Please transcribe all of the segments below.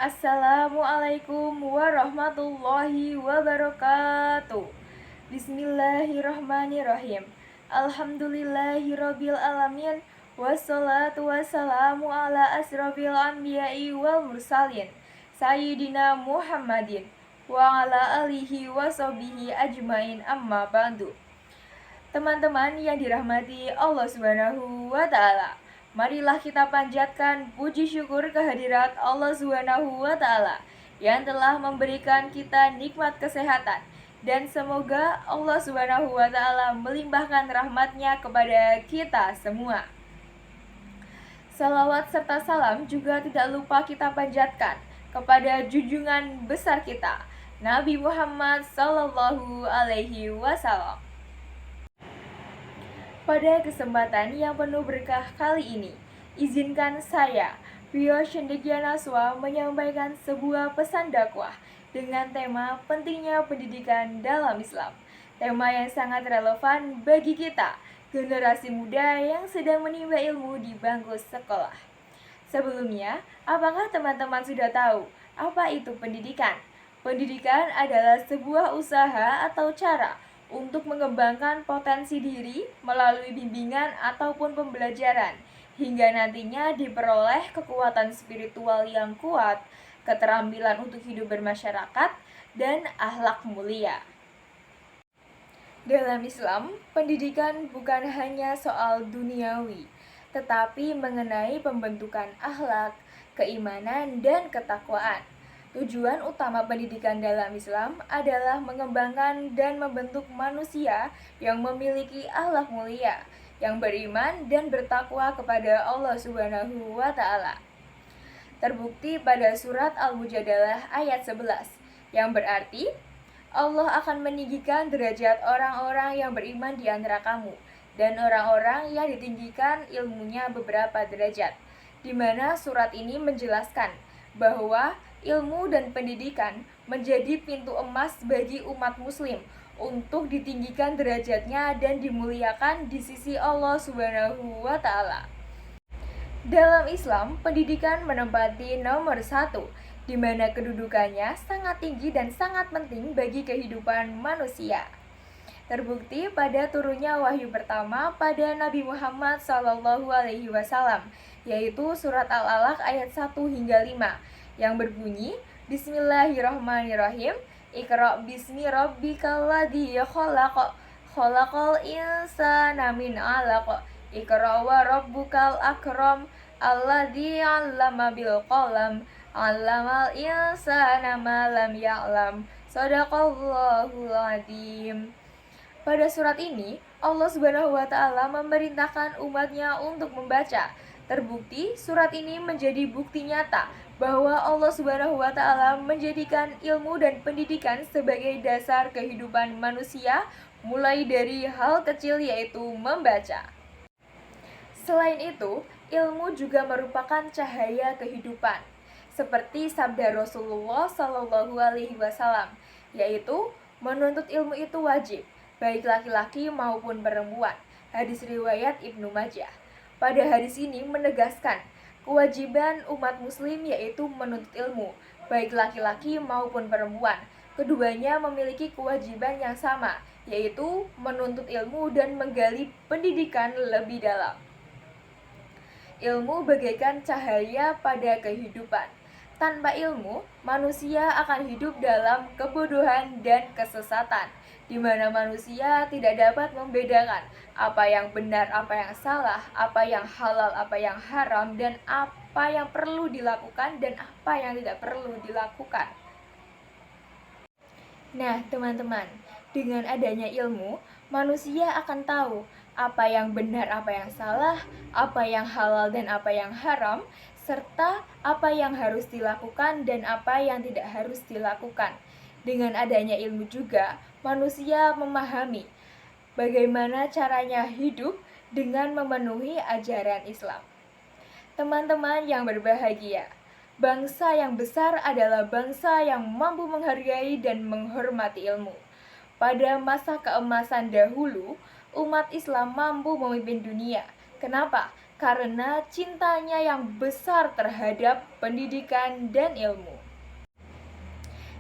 Assalamualaikum warahmatullahi wabarakatuh. Bismillahirrahmanirrahim. Alhamdulillahirabbil alamin. Wassalatu wassalamu ala asrofil anbiya'i wal mursalin Sayyidina Muhammadin wa ala alihi wa sahbihi ajmain, amma ba'du. Teman-teman yang dirahmati Allah Subhanahu wa taala, marilah kita panjatkan puji syukur kehadirat Allah Subhanahu wa taala yang telah memberikan kita nikmat kesehatan, dan semoga Allah Subhanahu wa taala melimpahkan rahmatnya kepada kita semua. Salawat serta salam juga tidak lupa kita panjatkan kepada junjungan besar kita, Nabi Muhammad sallallahu alaihi wasallam. Pada kesempatan yang penuh berkah kali ini, izinkan saya, Pio Shendekianaswa, menyampaikan sebuah pesan dakwah dengan tema pentingnya pendidikan dalam Islam. Tema yang sangat relevan bagi kita, generasi muda yang sedang menimba ilmu di bangku sekolah. Sebelumnya, apakah teman-teman sudah tahu apa itu pendidikan? Pendidikan adalah sebuah usaha atau cara untuk mengembangkan potensi diri melalui bimbingan ataupun pembelajaran, hingga nantinya diperoleh kekuatan spiritual yang kuat, keterampilan untuk hidup bermasyarakat, dan akhlak mulia. Dalam Islam, pendidikan bukan hanya soal duniawi, tetapi mengenai pembentukan akhlak, keimanan, dan ketakwaan. Tujuan utama pendidikan dalam Islam adalah mengembangkan dan membentuk manusia yang memiliki akhlak mulia, yang beriman dan bertakwa kepada Allah Subhanahu wa taala. Terbukti pada surat Al-Mujadalah ayat 11, yang berarti Allah akan meninggikan derajat orang-orang yang beriman di antara kamu, dan orang-orang yang ditinggikan ilmunya beberapa derajat, di mana surat ini menjelaskan bahwa ilmu dan pendidikan menjadi pintu emas bagi umat muslim untuk ditinggikan derajatnya dan dimuliakan di sisi Allah Subhanahu wa taala. Dalam Islam, pendidikan menempati nomor 1, di mana kedudukannya sangat tinggi dan sangat penting bagi kehidupan manusia. Terbukti pada turunnya wahyu pertama pada Nabi Muhammad SAW, yaitu surat Al-Alaq ayat 1 hingga 5, yang berbunyi, Bismillahirrahmanirrahim, Iqra' bismi rabbikal ladzi khalaq, khalaqal insana min 'alaq, Iqra' wa rabbukal akram, alladzi 'allama bil qalam, 'allamal insana ma lam ya'lam. Shadaqallahul adzim. Pada surat ini, Allah Subhanahu wa taala memerintahkan umatnya untuk membaca. Terbukti surat ini menjadi bukti nyata bahwa Allah Subhanahu wa taala menjadikan ilmu dan pendidikan sebagai dasar kehidupan manusia, mulai dari hal kecil yaitu membaca. Selain itu, ilmu juga merupakan cahaya kehidupan, seperti sabda Rasulullah Shallallahu alaihi wasallam, yaitu menuntut ilmu itu wajib, baik laki-laki maupun perempuan. Hadis riwayat Ibnu Majah. Pada hadis ini menegaskan kewajiban umat muslim yaitu menuntut ilmu, baik laki-laki maupun perempuan. Keduanya memiliki kewajiban yang sama, yaitu menuntut ilmu dan menggali pendidikan lebih dalam. Ilmu bagaikan cahaya pada kehidupan. Tanpa ilmu, manusia akan hidup dalam kebodohan dan kesesatan, di mana manusia tidak dapat membedakan apa yang benar, apa yang salah, apa yang halal, apa yang haram, dan apa yang perlu dilakukan dan apa yang tidak perlu dilakukan. Nah, teman-teman, dengan adanya ilmu, manusia akan tahu apa yang benar, apa yang salah, apa yang halal dan apa yang haram, serta apa yang harus dilakukan dan apa yang tidak harus dilakukan. Dengan adanya ilmu juga, manusia memahami bagaimana caranya hidup dengan memenuhi ajaran Islam. Teman-teman yang berbahagia, bangsa yang besar adalah bangsa yang mampu menghargai dan menghormati ilmu. Pada masa keemasan dahulu, umat Islam mampu memimpin dunia. Kenapa? karena cintanya yang besar terhadap pendidikan dan ilmu.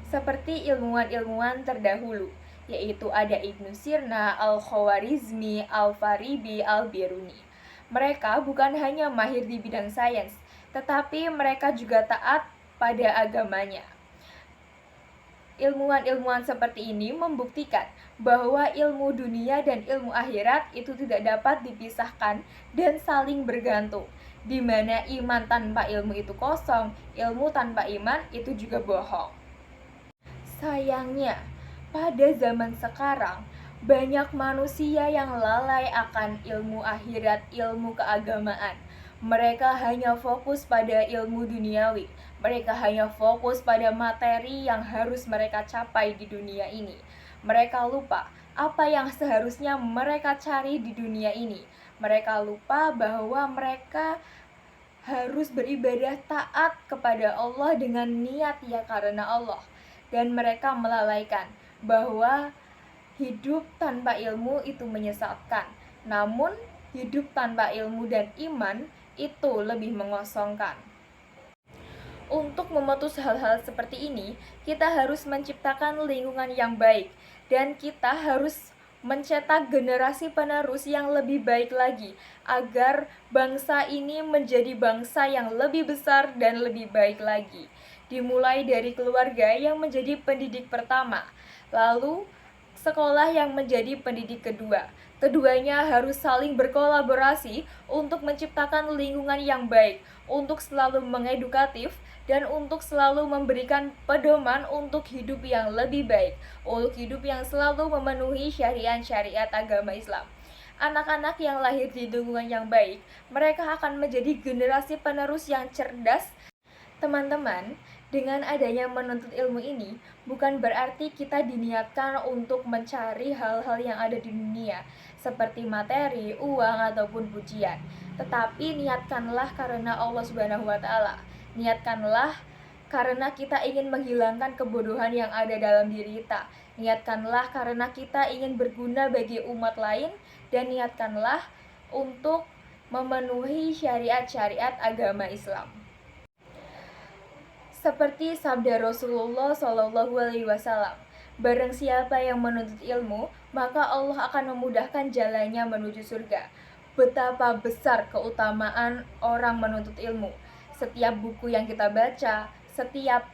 Seperti ilmuwan-ilmuwan terdahulu, yaitu ada Ibnu Sirna, Al-Khawarizmi, Al-Faribi, Al-Biruni. Mereka bukan hanya mahir di bidang sains, tetapi mereka juga taat pada agamanya. Ilmuwan-ilmuwan seperti ini membuktikan bahwa ilmu dunia dan ilmu akhirat itu tidak dapat dipisahkan dan saling bergantung. Di mana iman tanpa ilmu itu kosong, ilmu tanpa iman itu juga bohong. Sayangnya, pada zaman sekarang banyak manusia yang lalai akan ilmu akhirat, ilmu keagamaan. Mereka hanya fokus pada ilmu duniawi. Mereka hanya fokus pada materi yang harus mereka capai di dunia ini. Mereka lupa apa yang seharusnya mereka cari di dunia ini. Mereka lupa bahwa mereka harus beribadah taat kepada Allah dengan niat ya karena Allah. Dan mereka melalaikan bahwa hidup tanpa ilmu itu menyesatkan. Namun hidup tanpa ilmu dan iman itu lebih mengosongkan. Untuk memutus hal-hal seperti ini, kita harus menciptakan lingkungan yang baik dan kita harus mencetak generasi penerus yang lebih baik lagi agar bangsa ini menjadi bangsa yang lebih besar dan lebih baik lagi. Dimulai dari keluarga yang menjadi pendidik pertama, lalu sekolah yang menjadi pendidik kedua. Keduanya harus saling berkolaborasi untuk menciptakan lingkungan yang baik, untuk selalu mengedukatif, dan untuk selalu memberikan pedoman untuk hidup yang lebih baik, untuk hidup yang selalu memenuhi syariat-syariat agama Islam. Anak-anak yang lahir di lingkungan yang baik, mereka akan menjadi generasi penerus yang cerdas. Teman-teman, dengan adanya menuntut ilmu ini, bukan berarti kita diniatkan untuk mencari hal-hal yang ada di dunia, seperti materi, uang, ataupun pujian. Tetapi niatkanlah karena Allah Subhanahu wa Ta'ala. Niatkanlah karena kita ingin menghilangkan kebodohan yang ada dalam diri kita. Niatkanlah karena kita ingin berguna bagi umat lain, dan niatkanlah untuk memenuhi syariat-syariat agama Islam. Seperti sabda Rasulullah SAW, barang siapa yang menuntut ilmu, maka Allah akan memudahkan jalannya menuju surga. Betapa besar keutamaan orang menuntut ilmu. Setiap buku yang kita baca, setiap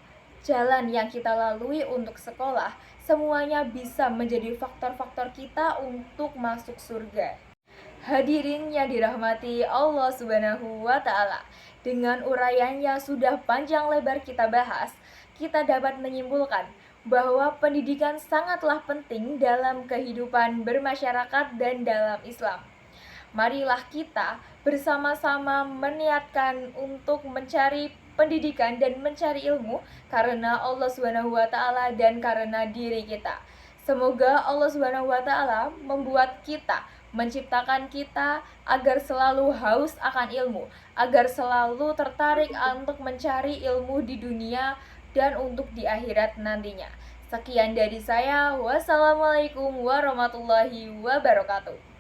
jalan yang kita lalui untuk sekolah, semuanya bisa menjadi faktor-faktor kita untuk masuk surga. Hadirin yang dirahmati Allah Subhanahu wa Ta'ala, dengan uraian yang sudah panjang lebar kita bahas, kita dapat menyimpulkan bahwa pendidikan sangatlah penting dalam kehidupan bermasyarakat dan dalam Islam. Marilah kita bersama-sama meniatkan untuk mencari pendidikan dan mencari ilmu karena Allah Subhanahu wa Ta'ala dan karena diri kita. Semoga Allah Subhanahu wa Ta'ala membuat kita, menciptakan kita agar selalu haus akan ilmu, agar selalu tertarik untuk mencari ilmu di dunia dan untuk di akhirat nantinya. Sekian dari saya. Wassalamualaikum warahmatullahi wabarakatuh.